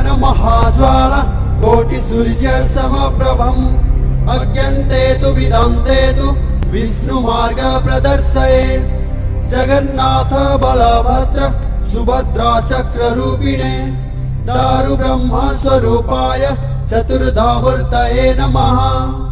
गगन महाज्वाल कोटि सूर्य समप्रभम् अज्ञन्ते तु विदान्ते तु विष्णु मार्ग प्रदर्शये जगन्नाथ बलभद्र सुभद्रा चक्र रूपिणे दारु ब्रह्म स्वरूपाय चतुर्धामूर्तये नमः।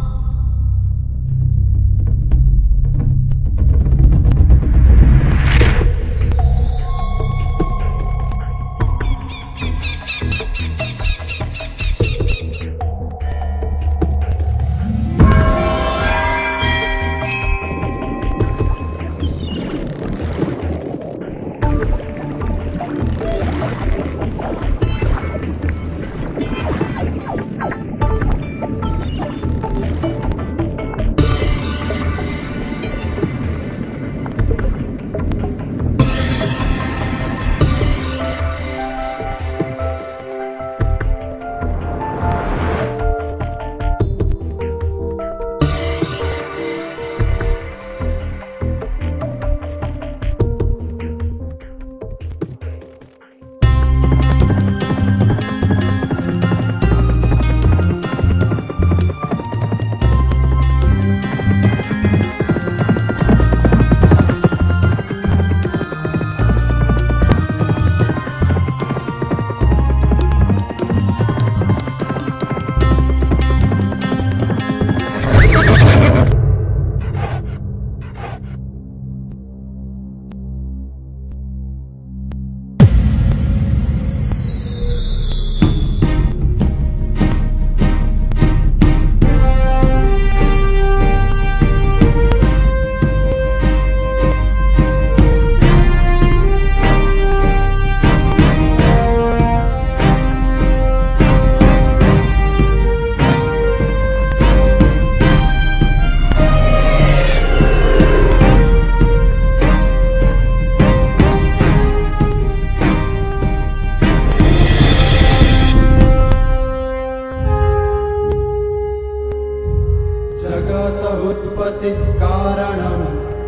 उत्पत्ति कारणं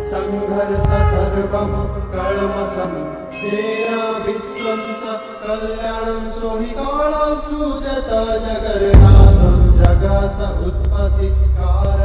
संघर्ष सर्वं कल्मषं तेन विश्वं च कल्याणं सोहि काल सुजत जगन्नाथं जगत उत्पत्ति कारण